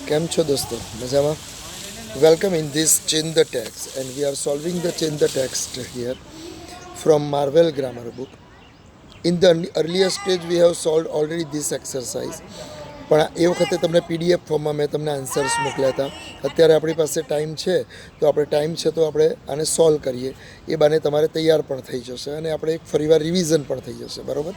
કેમ છો દોસ્તો? મજામાં? Welcome in this Change the Text, and we are solving the Change the Text here from Marvel Grammar book. In the earlier stage we have solved already this exercise, પણ એ વખતે તમને PDF ફોર્મમાં મેં તમને આન્સર્સ મોકલ્યા હતા. અત્યારે આપણી પાસે ટાઈમ છે તો આપણે આને સોલ્વ કરીએ. એ બાને તમારે તૈયાર પણ થઈ જશે અને આપણે એક ફરીવાર રિવિઝન પણ થઈ જશે. બરાબર?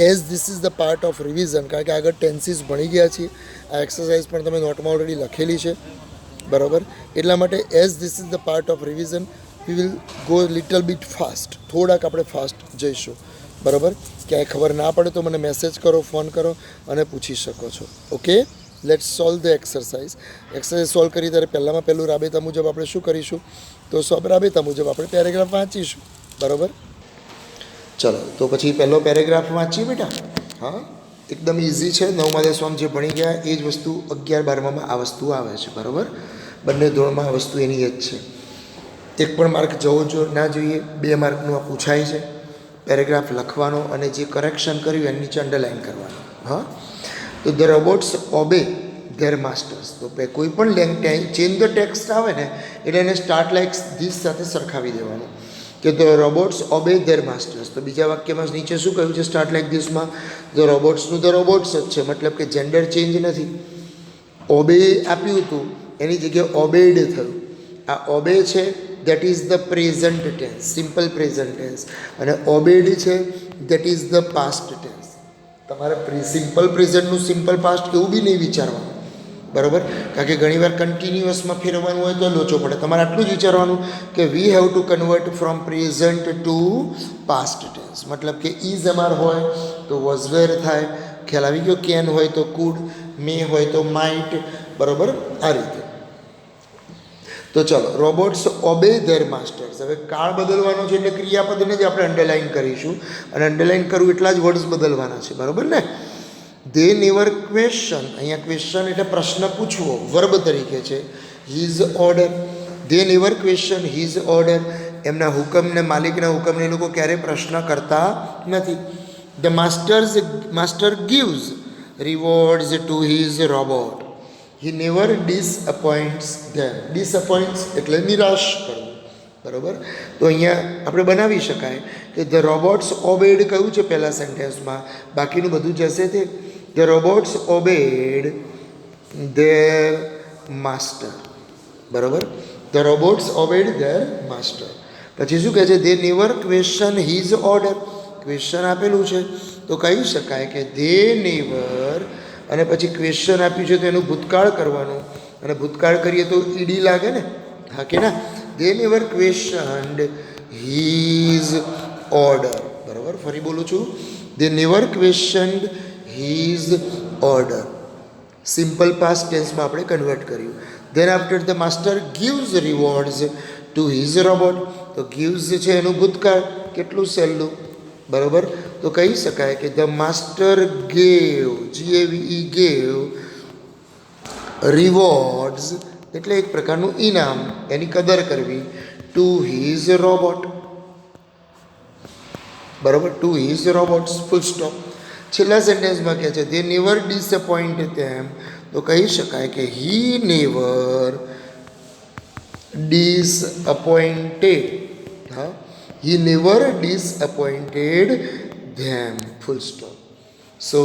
As this is the part of revision, કારણ કે આગળ ટેન્સીસ ભણી ગયા છીએ. આ એક્સરસાઇઝ પણ તમે નોટમાં ઓલરેડી લખેલી છે. બરાબર? એટલા માટે as this is the part of revision we will go little bit fast. થોડાક આપણે ફાસ્ટ જઈશું. બરાબર? ક્યાંય ખબર ના પડે તો મને મેસેજ કરો, ફોન કરો અને પૂછી શકો છો. Okay, let's solve the exercise. Exercise solve કરી ત્યારે પહેલું રાબેતા મુજબ આપણે શું કરીશું? તો રાબેતા મુજબ આપણે પેરેગ્રાફ વાંચીશું. બરાબર? ચલો, તો પછી પહેલો પેરેગ્રાફ વાંચીએ બેટા. હા, એકદમ ઇઝી છે. 9મા 10માં જે ભણી ગયા એ જ વસ્તુ 11 12માં આ વસ્તુ આવે છે. બરાબર? બંને ધોરણમાં આ વસ્તુ એની જ છે. એક પણ માર્ક જવો ના જોઈએ. 2 માર્કનું આ પૂછાય છે. પેરેગ્રાફ લખવાનો અને જે કરેક્શન કર્યું એની નીચે અંડરલાઇન કરવાનું. હા, તો the robots obey their masters. તો કોઈ પણ ચેન્જ ધ ટેક્સ્ટ આવે ને એટલે એને સ્ટાર્ટ લાઇક ધીસ સાથે સરખાવી દેવાનું કે the robots obey their masters. તો બીજા વાક્યમાં નીચે શું કહ્યું છે? સ્ટાર્ટ લાઇક ધીસમાં ધ રોબોટ્સનું ધ રોબોટ્સ જ છે, મતલબ કે જેન્ડર ચેન્જ નથી. ઓબે આપ્યું હતું એની જગ્યાએ ઓબેડ થયું. આ ઓબે છે that is the present tense, simple present tense, અને ઓબેડ છે that is the past tense. તમારે સિમ્પલ પ્રેઝન્ટનું સિમ્પલ પાસ્ટ કેવું બી નહીં વિચારવાનું. બરાબર? કારણ કે ઘણીવાર કન્ટિન્યુઅસમાં ફેરવવાનું હોય તો લોચો પડે. તમારે આટલું જ વિચારવાનું કે we have to convert from present to past tense. મતલબ કે ઇઝ અમાર હોય તો વોઝ વેર થાય. ખ્યાલ આવી ગયો? કેન હોય તો કુડ, મે હોય તો માઇટ. બરાબર? આ રીતે. તો ચલો, રોબોટ્સ ઓબે ધેર માસ્ટર્સ. હવે કાળ બદલવાનો છે એટલે ક્રિયાપદને જ આપણે અંડરલાઇન કરીશું, અને અંડરલાઇન કરવું એટલા જ વર્ડ્સ બદલવાના છે. બરાબર ને? They never question. અહીંયા ક્વેશ્ચન એટલે પ્રશ્ન પૂછવો, વર્બ તરીકે છે. His order. They never question his order. એમના હુકમને, માલિકના હુકમને એ લોકો ક્યારેય પ્રશ્ન કરતા નથી. The master gives rewards to his robot. He never disappoints them. Disappoints એટલે નિરાશ કરવું. બરાબર? તો અહીંયા આપણે બનાવી શકાય કે ધ રોબોટ્સ ઓબેડ કયું છે પહેલા સેન્ટેન્સમાં, બાકીનું બધું જશે તે. The robots obeyed their master. બરાબર? The robots obeyed their master. પછી શું કહે છે? They never question his order. Question આપેલું છે તો કહી શકાય કે ધે નેવર, અને પછી ક્વેશ્ચન આપ્યું છે તો એનું ભૂતકાળ કરવાનું, અને ભૂતકાળ કરીએ તો ઈડી લાગે ને. હા કે ના? They never questioned his order. બરાબર? ફરી બોલું છું. They never questioned his order. Simple past ટેન્સમાં આપણે કન્વર્ટ કર્યું. Then after the master gives rewards to his robot. તો ગિવ્સ છે એનું ભૂતકાળ, કેટલું સહેલું. બરાબર? તો કહી શકાય કે the master gave, GAVE gave rewards એટલે એક પ્રકારનું ઇનામ, એની કદર કરવી. To his robot. બરાબર? To his robots. Full stop. છેલ્લા સેન્ટેન્સમાં કહે છે ધે નેવર ડિસઅપોઇન્ટ ધેમ. તો કહી શકાય કે હી નેવર ડિસઅપોઇન્ટેડ. હા, he never disappointed them. Full stop. So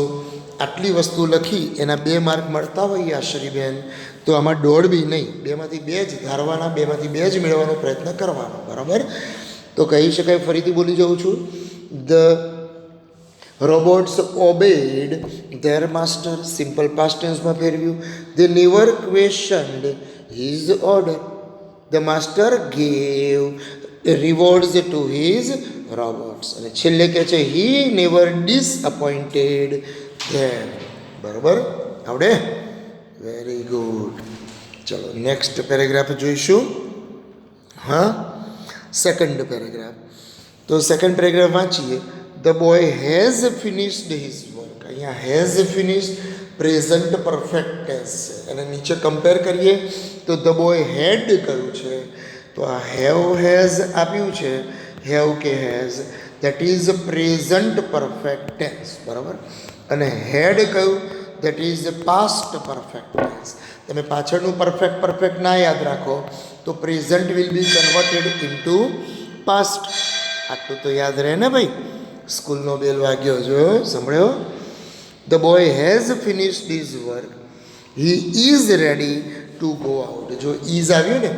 આટલી વસ્તુ લખી એના 2 માર્ક મળતા હોય આશરીબેન, તો આમાં દોડ બી નહીં, 2માંથી 2 જ ધારવાના, 2માંથી 2 જ મેળવવાનો પ્રયત્ન કરવાનો. બરાબર? તો કહી શકાય, ફરીથી બોલી જાઉં છું. The robots obeyed their master. Simple past ટેન્સમાં ફેરવ્યું. They never questioned his order. The master gave rewards to his robots. અને છેલ્લે કહે છે હી નેવર ડિસઅપોઇન્ટેડ ધેમ. બરાબર? આવડે? Very good. ચલો, નેક્સ્ટ પેરેગ્રાફ જોઈશું. હા, સેકન્ડ પેરેગ્રાફ. તો સેકન્ડ પેરેગ્રાફ વાંચીએ. The boy has finished his work. અહીંયા has finished present perfect tense છે, અને નીચે કમ્પેર કરીએ તો ધ બોય હેડ કયું છે? તો આ હેઝ આપ્યું છે. હેવ કે has that is present perfect tense. બરાબર? અને હેડ કયું? That is past perfect tense. Tense. તમે પાછળનું પરફેક્ટ ના યાદ રાખો તો present will be converted into past. આટલું તો યાદ રહે ને ભાઈ. સ્કૂલનો બેલ વાગ્યો જોયો, સાંભળ્યો? The boy has finished his work, he is ready to go out. જો ઇઝ આવ્યું ને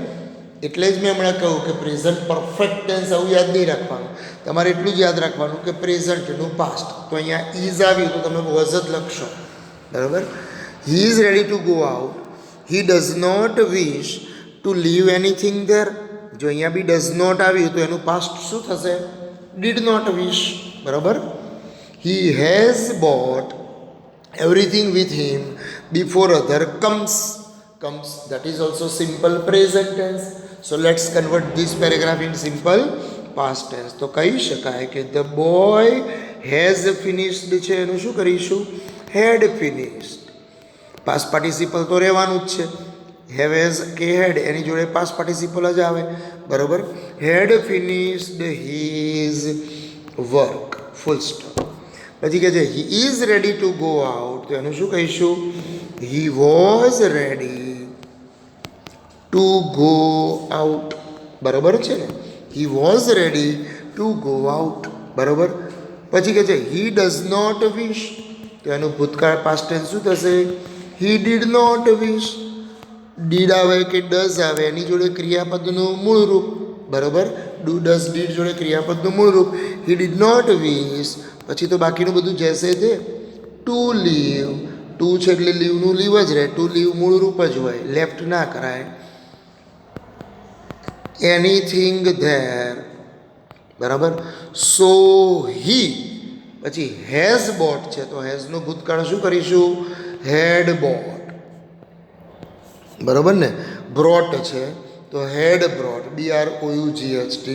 એટલે જ મેં હમણાં કહ્યું કે પ્રેઝન્ટ પરફેક્ટ ટેન્સ આવું યાદ નહીં રાખવાનું. તમારે એટલું જ યાદ રાખવાનું કે પ્રેઝન્ટનું પાસ્ટ. તો અહીંયા ઇઝ આવ્યું તો તમે વોઝ જ લખશો, બરાબર? He is ready to go out, he does not wish to leave anything there. જો અહીંયા બી ડઝ નોટ આવ્યું તો એનું પાસ્ટ શું થશે? ડીડ નોટ વિશ, બરાબર? He has bought everything with him before other comes. That is also simple present tense. So let's convert this paragraph in simple past tense. તો કહી શકાય કે the boy has finished છે એનું શું કરીશું? had finished. past participle તો રહેવાનું જ છે. have has કે had એની જોડે past participle જ આવે, બરોબર? had finished his work, full stop. પછી કહે છે હી is ready to go out, તો એનું શું કહીશું? He was ready to go out, બરાબર છે ને? He was ready to go out, બરાબર? પછી કહે છે હી ડઝ નોટ વિશ, તો એનું ભૂતકાળ પાસ્ટ ટેન્સ શું થશે? He did not wish. Did આવે કે ડઝ આવે એની જોડે ક્રિયાપદનું મૂળ રૂપ, બરાબર? ડુ ડઝ ડીડ જોડે ક્રિયાપદનું મૂળ રૂપ. હી ડીડ નોટ વિશ, પછી તો બાકીનું બધું જશે તે ટુ લીવ. ટુ છે એટલે લીવનું લીવ જ રહે. ટુ લીવ મૂળ રૂપ જ હોય, લેફ્ટ ના કરાય. એનીથિંગ ધેર, બરાબર? સો હી, પછી હેઝ બોટ છે તો હેઝનું ભૂતકાળ શું કરીશું? હેડ બોટ, બરાબર ને? બ્રોટ છે તો had brought, BROUGHT,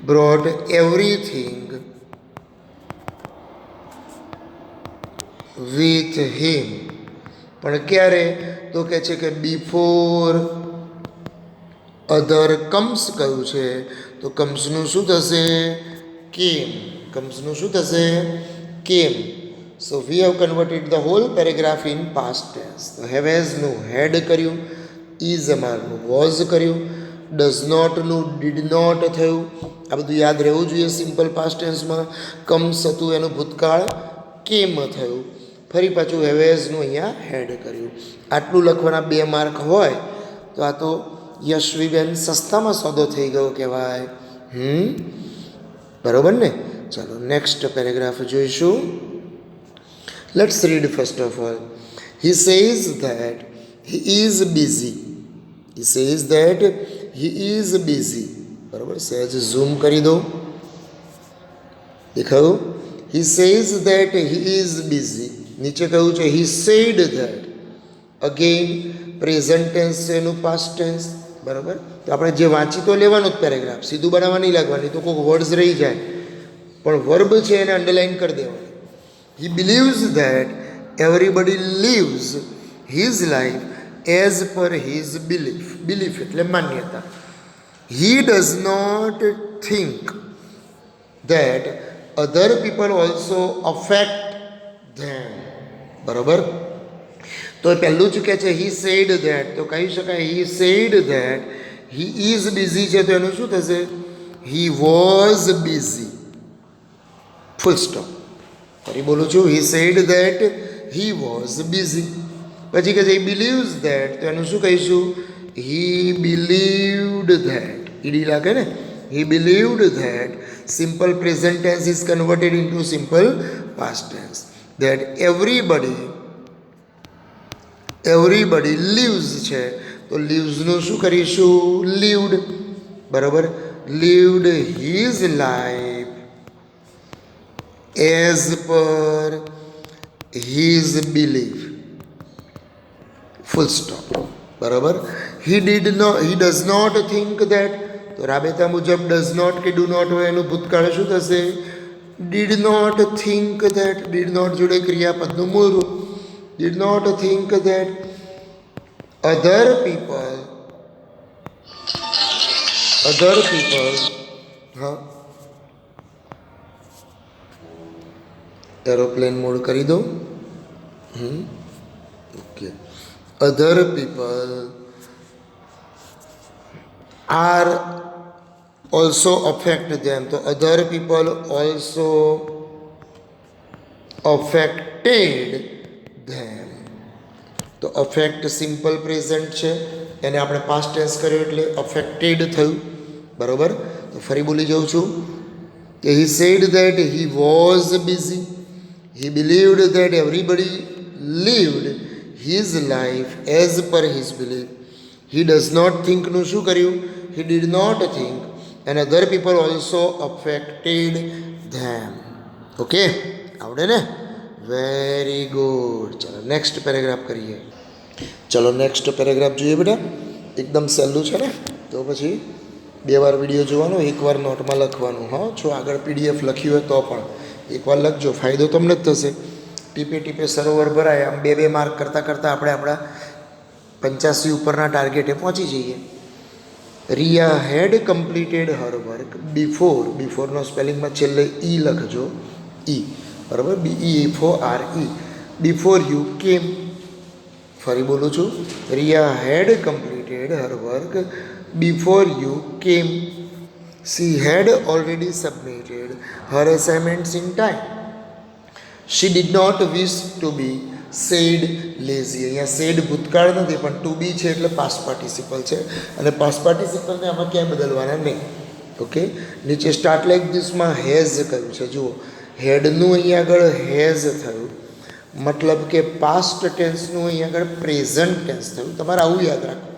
brought everything with him. પણ ક્યારે? તો કહે છે કે બિફોર અધર કમ્સ કહ્યું છે તો કમ્સનું શું થશે? કેમ. કમ્સનું શું થશે? કેમ. So we have converted the whole paragraph in past tense. તો હેવ હેઝનું હેડ કર્યું, ઇઝ અમારનું વોઝ કર્યું, ડઝ નોટનું ડીડ નોટ થયું. આ બધું યાદ રહેવું જોઈએ સિમ્પલ પાસ્ટ ટેન્સમાં. કમ્સ હતું એનું ભૂતકાળ કેમ થયું. ફરી પાછું હેવેઝનું અહીંયા હેડ કર્યું. આટલું લખવાના 2 માર્ક હોય તો આ તો યશવીબેન સસ્તામાં સોદો થઈ ગયો કહેવાય. બરાબર ને? ચાલો નેક્સ્ટ પેરેગ્રાફ જોઈશું. Let's read first of all. He says that he is busy. He says that he is busy, બરાબર? સહેજ ઝૂમ કરી દો, દેખાયું? He says that he is busy. નીચે કહ્યું છે he said that. Again present tense છે એનું પાસ્ટ ટેન્સ, બરાબર? તો આપણે જે વાંચી તો લેવાનું જ પેરેગ્રાફ, સીધું બનાવવા નહીં લાગવાની, તો કોઈક વર્ડ્સ રહી જાય. પણ વર્બ છે એને અંડરલાઇન કરી દેવાનું. He believes that everybody lives his life as per his belief. Belief એટલે માન્યતા. He does not think that other people also affect them, બરાબર? તો પહેલું જ કહે છે હી સેડ ધેટ, તો કહી શકાય હી said that he is busy છે તો એનું શું થશે? He was busy, full stop. ફરી બોલું છું, હી said that he was busy. પછી કહે છે હી બિલીવ્સ ધેટ, તો એનું શું કહીશું? હી બિલીવ્ડ ધેટ. ઈડી લાગે ને? He believed that. Simple present tense is converted into simple past tense. That everybody lives છે તો લીવ્સનું શું કરીશું? લીવડ, બરાબર? Lived his life as per his belief, full stop, બરાબર? He does not think that, તો રાબેતા મુજબ ડઝ નોટ કે ડુ નોટ હોય એનું ભૂતકાળ શું થશે? Did not think that. Did not જોડે ક્રિયાપદનું મૂળ રૂપ. Did not think that other people, હા, એરોપ્લેન મોડ કરી દો. Okay. other people are also affect them. તો other people also affected them. તો અફેક્ટ સિમ્પલ પ્રેઝન્ટ છે, એને આપણે પાસ્ટ ટેન્સ કર્યો એટલે અફેક્ટેડ થયું. બરાબર. તો ફરી બોલી જાઉં છું કે he said that he was busy. He believed that everybody lived his life as per his belief. He does not think નું શું કર્યું? He did not think, and other people also affected them. Okay, આવડે ને? Very good. ચાલો next paragraph કરીએ. ચલો next paragraph જોઈએ બેટા. એકદમ સહેલું છે ને, તો પછી 2 વાર વિડીયો જોવાનો, 1 વાર નોટમાં લખવાનું. હા, જો આગળ PDF લખ્યું હોય તો પણ 1 વાર લખજો, ફાયદો તમને જ થશે. ટીપે ટીપે સરોવર ભરાય. આમ 2 માર્ક કરતાં કરતાં આપણે આપણા 85 ઉપરના ટાર્ગેટે પહોંચી જઈએ. Riya had completed her work before. બિફોરનો સ્પેલિંગમાં છેલ્લે ઈ લખજો, ઈ. બરાબર, BEFORE. બિફોર યુ કેમ. ફરી બોલું છું, Riya had completed her work before you came. She had already submitted her assignments in time. She did not wish to be said lazy. અહીંયા said ભૂતકાળ નથી પણ to be છે એટલે past participle છે, અને past participle ને આમાં ક્યાંય બદલવાના નહીં. ઓકે, નીચે સ્ટાર્ટ લાઈક ધીસમાં હેઝ કહ્યું છે. જુઓ, હેડનું અહીંયા આગળ હેઝ થયું, મતલબ કે પાસ્ટ ટેન્સનું અહીંયા આગળ પ્રેઝન્ટ ટેન્સ થયું. તમારે આવું યાદ રાખવું.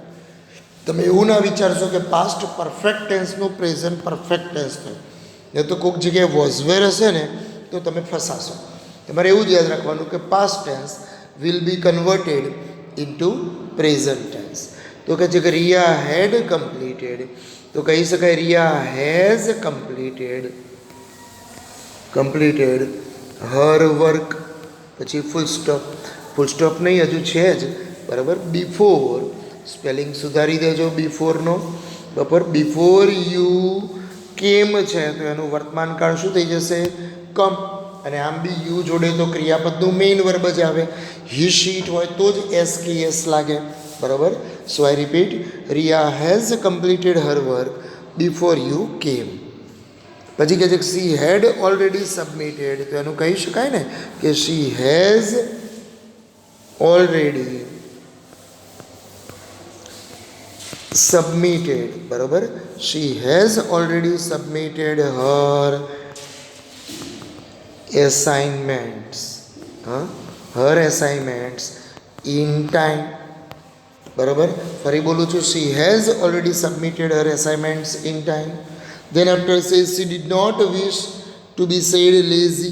તમે એવું ના વિચારશો કે પાસ્ટ પરફેક્ટ ટેન્સનું પ્રેઝન્ટ પરફેક્ટ ટેન્સ થયું, એ તો કોઈક જગ્યાએ વોઝવેર હશે ને તો તમે ફસાશો. તમારે એવું જ યાદ રાખવાનું કે past tense will be converted into present tense. તો કહે છે કે રિયા હેડ કમ્પ્લીટેડ, તો કહી શકાય Riya has completed her work. પછી ફૂલ સ્ટોપ. ફૂલ સ્ટોપ નહીં, હજુ છે જ. બરાબર. બિફોર, સ્પેલિંગ સુધારી દેજો બિફોરનો. બરાબર. બિફોર યુ કેમ છે તો એનું વર્તમાન કાળ શું થઈ જશે? કમ. અને આમ બી યુ જોડે તો ક્રિયાપદનું મેઇન વર્બ જ આવે. હી શીટ હોય તો જ SKS લાગે. બરાબર. So I repeat, Riya has completed her work before you came. પછી કહે છે કે શી હેડ ઓલરેડી સબમિટેડ, તો એનું કહી શકાય ને કે શી હેઝ ઓલરેડી સબમિટેડ. બરાબર. She has already submitted her assignments. her assignments in time. બરાબર. ફરી બોલું છું, she has already submitted her assignments in time. Then after says she did not wish to be said lazy,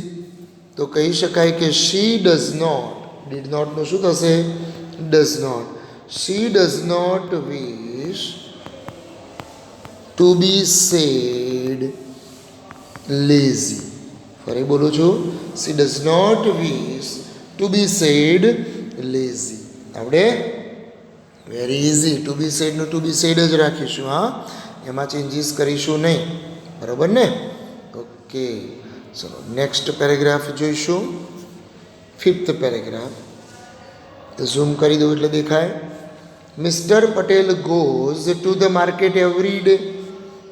તો કહી શકાય કે she does not. did not નું શું થશે? does not. she does not wish to be said lazy. ફરી બોલું છું, she does not wish to be said lazy. આવડે? Very easy. ટુ બી સેડનું ટુ બી સેડ જ રાખીશું. હા, એમાં ચેન્જીસ કરીશું નહીં. બરાબર ને? ઓકે, ચલો નેક્સ્ટ પેરેગ્રાફ જોઈશું. 5th paragraph. ઝૂમ કરી દઉં એટલે દેખાય. Mr Patel goes to the market every day.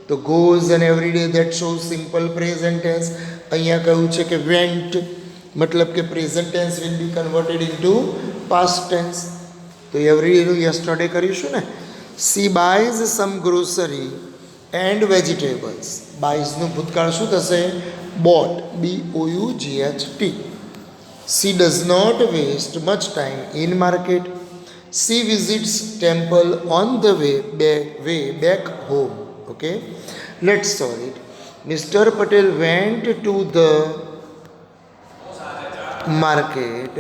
તો ગોઝ અને every day that shows simple present tense. અહીંયા કહ્યું છે કે વેન્ટ, મતલબ કે present tense will be converted into past tense. તો એવરી ડેનું યસ્ટરડે કરીશું ને. She buys some grocery and vegetables. બાયઝનું ભૂતકાળ શું થશે? Bought. BOUGHT. She does not waste much time in market. She visits temple on the way back home. Okay, let's solve it. Mr. Patel went to the market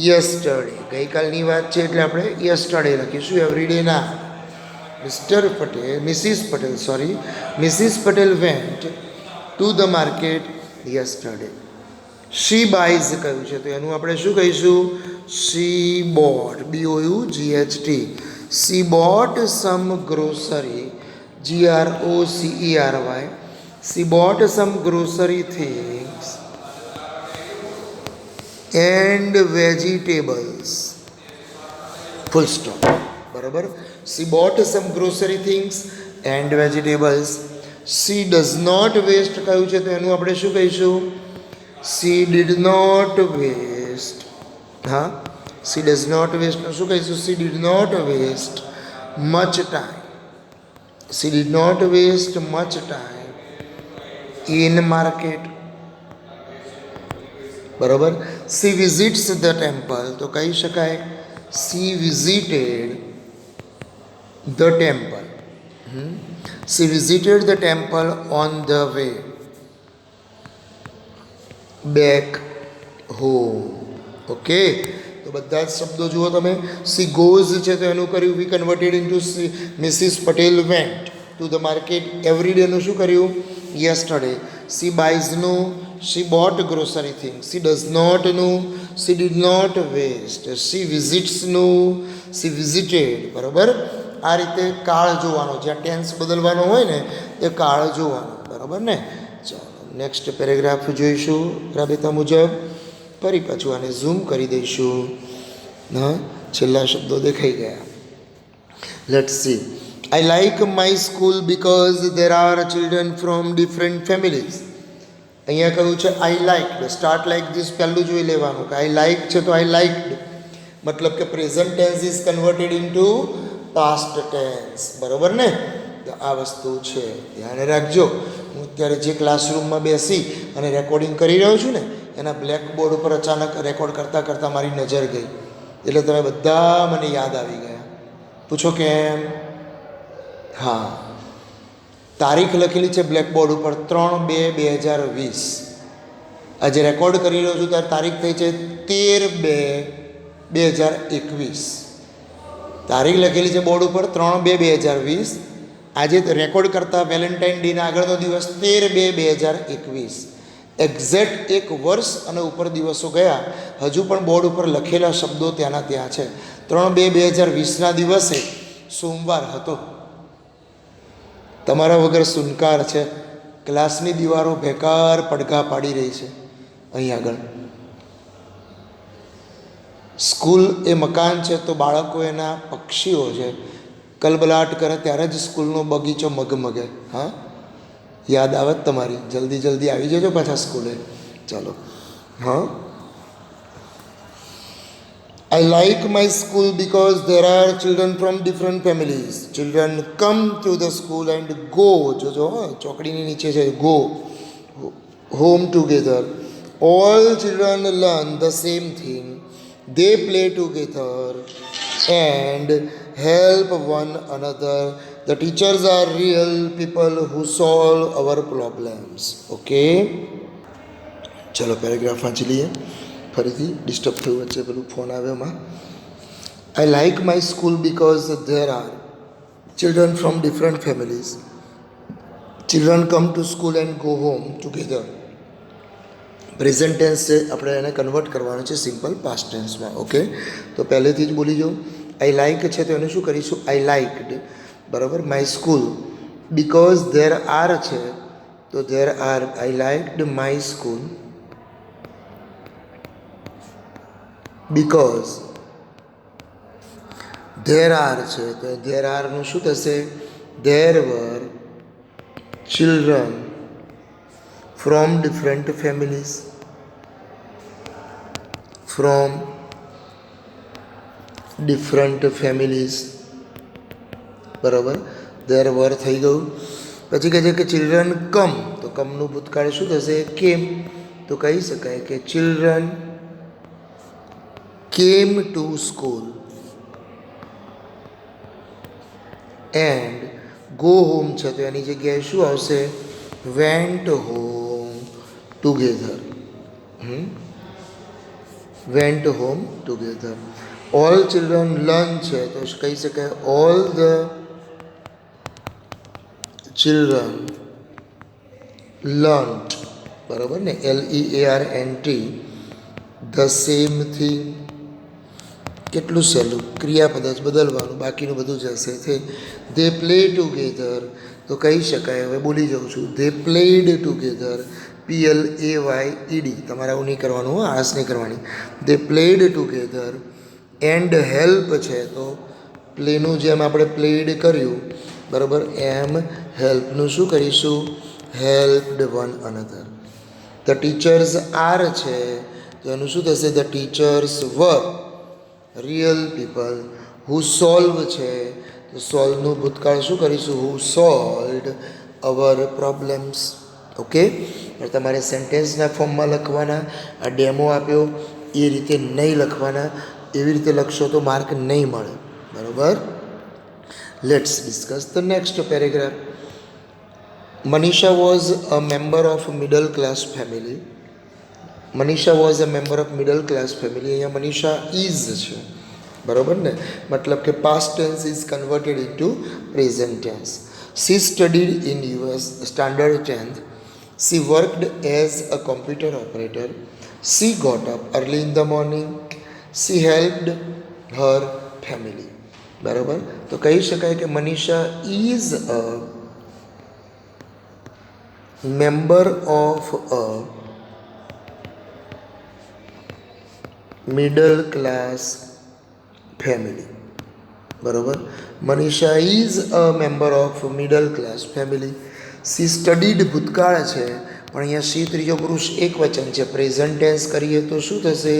yesterday. ગઈકાલની વાત છે એટલે આપણે yesterday લખીશું, every day ના. Mrs. Patel went to the market yesterday. She buys કહ્યું છે તો એનું આપણે શું કહીશું? She bought. BOUGHT. She bought some grocery. GROCERY. She bought some grocery things and vegetables full stop. બરાબર. She bought some grocery things and vegetables. She does not waste કહ્યું છે તો એનું આપણે શું કહીશું? She did not waste. હા, she does not waste શું કહીશું? She did not waste much time. She did not waste much time in market. બરાબર. શી વિઝિટ્સ ધ ટેમ્પલ તો કહી શકાય she visited the temple. She visited the temple on the way back home. Okay, તો બધા જ શબ્દો જુઓ તમે. સી ગોઝ છે તો એનું કર્યું we converted into Mrs Patel went to the market every ડેનું શું કર્યું? યસ્ટરડે. સી બાઇઝનું she bought grocery thing. She does નોટનું she did not waste. She વિઝિટ્સનું શી વિઝિટેડ. બરાબર. આ રીતે કાળ જોવાનો, જ્યાં ટેન્સ બદલવાનો હોય ને એ કાળ જોવાનો. બરાબર ને? ચાલો નેક્સ્ટ પેરેગ્રાફ જોઈશું રાબેતા મુજબ. ફરી પાછું આને ઝૂમ કરી દઈશું. હા, છેલ્લા શબ્દો દેખાઈ ગયા. Let's see. I like my school because there are children from different families. અહીંયા કહ્યું છે I liked. Start like this પહેલું જોઈ લેવાનું કે આઈ લાઇક છે તો આઈ લાઇકડ મતલબ કે present tense is converted into past tense. બરાબર ને? તો આ વસ્તુ છે, ધ્યાન રાખજો. હું અત્યારે જે ક્લાસરૂમમાં બેસી અને રેકોર્ડિંગ કરી રહ્યો છું ને એના બ્લેકબોર્ડ ઉપર અચાનક રેકોર્ડ કરતાં કરતાં મારી નજર ગઈ એટલે તમે બધા મને યાદ આવી ગયા. પૂછો કેમ? હા, તારીખ લખેલી છે બ્લેકબોર્ડ ઉપર 3/2/2020. આજે રેકોર્ડ કરી રહ્યો છું ત્યારે તારીખ થઈ છે 13/2/2021. તારીખ લખેલી છે બોર્ડ ઉપર 3/2/2020. આજે રેકોર્ડ કરતાં વેલેન્ટાઇન ડેના આગળનો દિવસ 13/2/2021. એક્ઝેક્ટ 1 વર્ષ અને ઉપર દિવસો ગયા. હજુ પણ બોર્ડ ઉપર લખેલા શબ્દો ત્યાંના ત્યાં છે. 3/2/2020ના દિવસે સોમવાર હતો. તમારા વગર સુનકાર છે. ક્લાસની દીવારો બેકાર પડઘા પાડી રહી છે. અહીં આગળ સ્કૂલ એ મકાન છે તો બાળકો એના પક્ષીઓ છે. કલબલાટ કરે ત્યારે જ સ્કૂલનો બગીચો મગમગે. હા, યાદ આવે તમારી? જલ્દી જલ્દી આવી જજો પાછા સ્કૂલે. ચાલો. હા, I like my school because there are children from different families. Children come to the school and go. જોજો, ચોકડીની નીચે છે go home together. All children learn the same thing. They play together and help one another. The teachers are real people who solve our problems. Okay? ચલો paragraph વાંચી લઈએ. ફરીથી disturb થયું વચ્ચે પેલું ફોન આવ્યો માં. I like my school because there are children from different families. Children come to school and go home together. Present tense છે, આપણે એને કન્વર્ટ કરવાનું છે સિમ્પલ પાસ્ટ ટેન્સમાં. ઓકે, તો પહેલેથી જ બોલી જાઉં. આઈ લાઇક છે તો એને શું કરીશું? I liked. બરાબર. My school because there R છે તો there are. I liked my school because there R છે તો ધેર આરનું શું થશે? There were children from different families. From different families. બરાબર. there were થઈ ગયું. પછી કહે છે કે ચિલ્ડ્રન કમ તો કમનું ભૂતકાળ શું થશે? કેમ. તો કહી શકાય કે children came to school and go home છે તો એની જગ્યાએ શું આવશે? Went home together. Went home together. All children learn છે તો કહી શકાય ઓલ ધ ચિલ્ડ્રન લર્ન્ટ. બરાબર ને? LEARNT the same thing. કેટલું સહેલું. ક્રિયાપદ જ બદલવાનું, બાકીનું બધું જ હશે. ધે પ્લે ટુગેધર તો કહી શકાય, હવે બોલી જાઉં છું, ધે પ્લેડ ટુગેધર. PLAYED. તમારે આવું નહીં કરવાનું, આળસ નહીં કરવાની. They played together and help છે તો પ્લેનું જેમ આપણે પ્લેડ કર્યું બરાબર એમ હેલ્પનું શું કરીશું helped one another. The teachers are છે તો એનું શું થશે the teachers were real people. Who solve છે તો સોલ્વનું ભૂતકાળ શું કરીશું who solved our problems. Okay, તમારે સેન્ટેન્સના ફોર્મમાં લખવાના. આ ડેમો આપ્યો એ રીતે નહીં લખવાના, એવી રીતે લખશો તો માર્ક નહીં મળે. બરાબર. Let's discuss the next paragraph. Manisha was a member of middle class family. Manisha was a member of middle class family. અહીંયા મનીષા ઇઝ છે બરાબર ને, મતલબ કે past tense is converted into present tense. She studied in US standard 10th. She worked as a computer operator. She got up early in the morning. She helped her family. બરાબર. તો કહી શકાય કે Manisha is a member of a middle class family. બરાબર. Manisha is a member of middle class family. She studied ભૂતકાળ છે પણ અહીંયા સી ત્રીજો પુરુષ એક વચન છે. પ્રેઝન્ટ ટેન્સ કરીએ તો શું થશે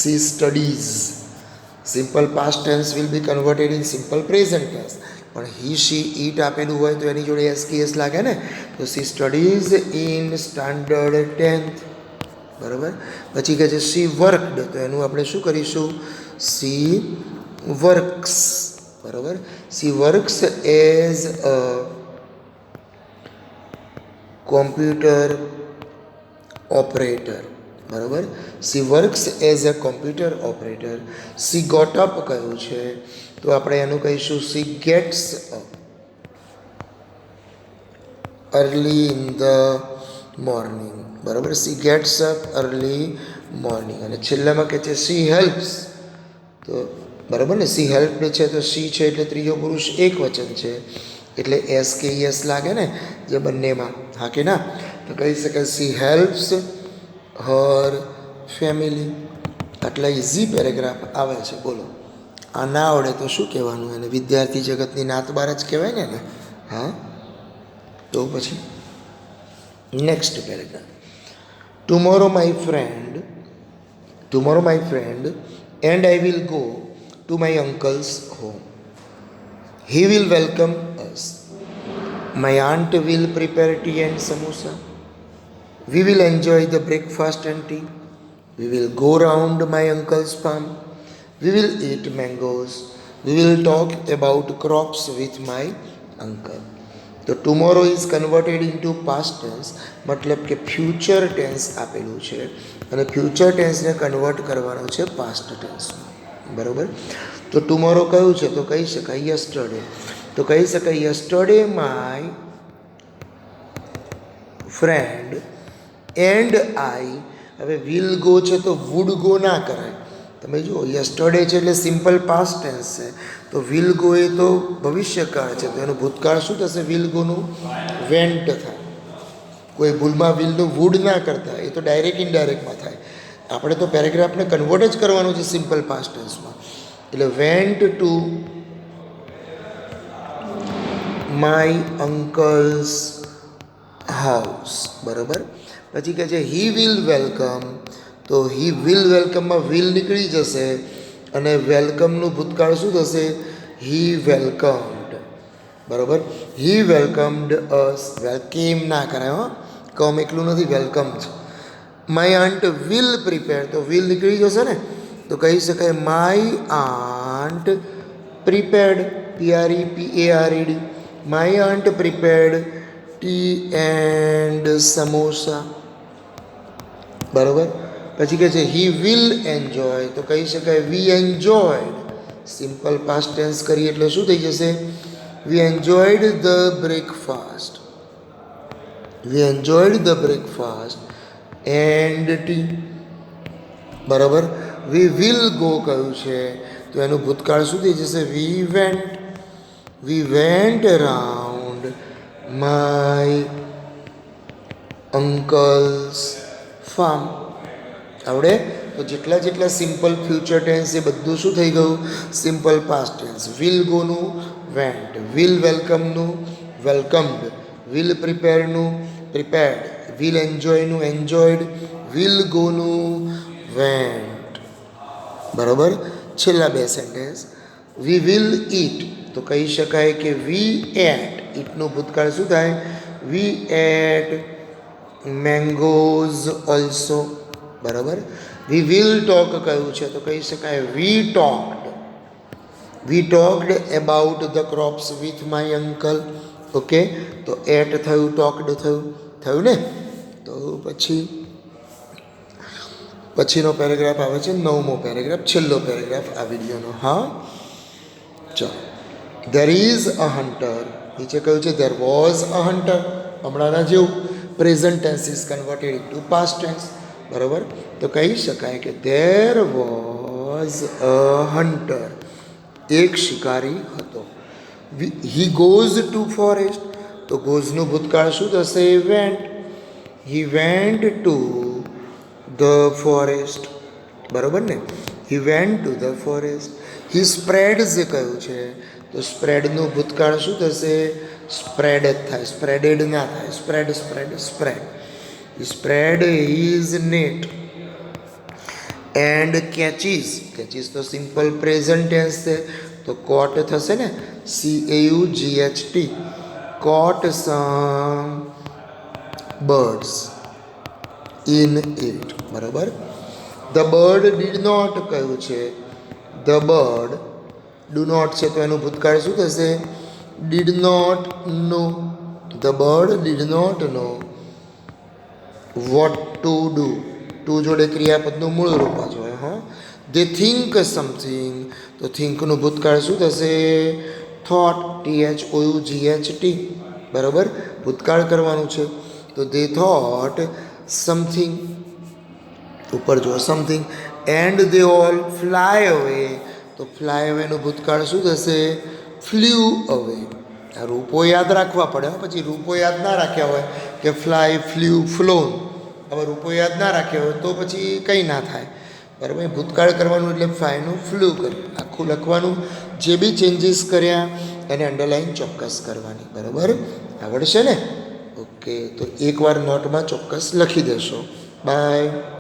she studies. Simple past tense will be converted in simple present tense. પણ હી શી ઈટ આપેલું હોય તો એની જોડે એસકેએસ લાગે ને, તો C studies in standard 10th. બરાબર. પછી કહે છે સી વર્કડ તો એનું આપણે શું કરીશું સી વર્ક્સ. બરાબર. She works as a computer operator. બરાબર. She works as a computer operator. She got up કયું છે તો આપણે એનું કહીશું she gets up early in the morning. બરાબર. She gets up early morning. અને છેલ્લામાં કહે છે સી હેલ્પ્સ તો બરાબર ને, સી હેલ્પડ છે તો સી છે એટલે ત્રીજો પુરુષ એક વચન છે એટલે એસ કે એસ લાગે ને જે બંનેમાં, હા કે ના. તો કહી શકાય સી હેલ્પ્સ હર ફેમિલી. આટલા ઇઝી પેરેગ્રાફ આવે છે. બોલો, આ ના આવડે તો શું કહેવાનું એને, વિદ્યાર્થી જગતની નાત બાર જ કહેવાય ને. હા, તો પછી next paragraph. Tomorrow my friend and I will go to my uncle's home. He will welcome us. My aunt will prepare tea and samosa. We will enjoy the breakfast and tea. We will go round my uncle's farm. We will eat mangoes. We will talk about crops with my uncle. તો tomorrow is converted into past tense, મતલબ કે future tense આપેલું છે અને future ટેન્સને convert કરવાનો છે past ટેન્સમાં. બરાબર. તો ટુમોરો કયું છે તો કહી શકાય યસ્ટરડે. તો કહી શકાય yesterday my friend and I. હવે વિલ ગો છે તો વુડ ગો ના કરાય. તમે જુઓ યસ્ટરડે છે એટલે સિમ્પલ પાસ્ટ ટેન્સ છે, તો વિલ ગો એ તો ભવિષ્યકાળ છે તો એનું ભૂતકાળ શું થશે વિલ ગોનું વેન્ટ થાય. કોઈ ભૂલમાં વિલનું વુડ ના કરતા, એ તો ડાયરેક્ટ ઇનડાયરેક્ટમાં થાય. આપણે તો પેરેગ્રાફને કન્વર્ટ જ કરવાનું છે સિમ્પલ પાસ્ટ ટેન્સમાં. એટલે went to my uncle's house. બરાબર. પછી કહે છે હી વિલ વેલકમ, તો હી વિલ વેલકમમાં વિલ નીકળી જશે અને વેલકમનું ભૂતકાળ શું થશે હી વેલકમ્ડ. બરાબર. હી વેલકમ્ડ અસ. વેલકેમ ના કરાય હો, કમ એકલું નથી, વેલકમ છે. માય આંટ વિલ પ્રિપેર, તો વિલ નીકળી જશે ને, તો કહી શકાય my aunt prepared, PREPARED. My aunt prepared T and samosa. બરાબર. પછી કહે છે હી વિલ એન્જોય, તો કહી શકાય we enjoyed. Simple past tense કરીએ એટલે શું થઈ જશે we enjoyed the breakfast. We enjoyed the breakfast and tea. બરાબર. વી વિલ ગો કયું છે તો એનું ભૂતકાળ શું થઈ જશે we went around my uncle's farm. આવડે. તો જેટલા જેટલા સિમ્પલ ફ્યુચર ટેન્સ એ બધું શું થઈ ગયું? Simple past tense. વિલ ગોનું વેન્ટ, વિલ વેલકમનું વેલકમ્ડ, વિલ પ્રિપેરનું પ્રિપેર્ડ, વિલ એન્જોયનું એન્જોયડ, વિલ ગોનું વેન્ટ. બરાબર. છેલ્લા બે સેન્ટેન્સ. વી વિલ ઈટ, તો કહી શકાય કે વી એટ. ઈટનું ભૂતકાળ શું થાય? We ate mangoes also. બરાબર. વી વિલ ટોક કયું છે તો કહી શકાય we talked. We talked about the crops with my uncle. Okay, તો એટ થયું, ટોક્ડ થયું ને. તો પછીનો પેરેગ્રાફ આવે છે 9મો પેરેગ્રાફ, છેલ્લો પેરેગ્રાફ આ વિડીયોનો. હા, ચાલો. There is a hunter. નીચે કહ્યું છે ધેર વોઝ અ હન્ટર. હમણાંના જેવું present tense is converted into past tense. બરાબર. તો કહી શકાય કે ધેર વોઝ અ હન્ટર. એક શિકારી હતો. હી ગોઝ ટુ ફોરેસ્ટ, તો ગોઝનું ભૂતકાળ શું થશે? Went. He went to the forest. બરાબર ને. He went to the forest. He spreads કયું છે તો સ્પ્રેડનું ભૂતકાળ શું થશે? સ્પ્રેડ જ થાય, સ્પ્રેડેડ ના થાય. Spread spread spread. He spread his net. And catches. Catches તો સિમ્પલ પ્રેઝન્ટ ટેન્સ છે, તો કોટ થશે ને. CAUGHT. Caught some birds in it. બરાબર. ધ બર્ડ ડીડ નોટ કયું છે? ધ બર્ડ ડુ નોટ છે તો એનું ભૂતકાળ શું થશે? Did not know. The bird did not know what to do. To જોડે ક્રિયાપદનું મૂળ રૂપ જ હોય. હા. દે થિંક સમથિંગ, તો થિંકનું ભૂતકાળ શું થશે? થોટ. THOUGHT. બરાબર. ભૂતકાળ કરવાનું છે તો દે થોટ સમથિંગ. ઉપર જો something. And they all fly અવે, તો ફ્લાય અવેનું ભૂતકાળ શું થશે? ફ્લ્યુ અવે. આ રૂપો યાદ રાખવા પડે. પછી રૂપો યાદ ના રાખ્યા હોય કે ફ્લાય, ફ્લ્યુ, ફ્લોન, હવે રૂપો યાદ ના રાખ્યા હોય તો પછી કંઈ ના થાય. બરાબર. ભૂતકાળ કરવાનું એટલે ફ્લાયનું ફ્લ્યુ કર્યું આખું લખવાનું. જે બી ચેન્જીસ કર્યા એને અંડરલાઈન ચોક્કસ કરવાની. બરાબર. આવડશે ને? ઓકે, તો એકવાર નોટમાં ચોક્કસ લખી દેશો. બાય.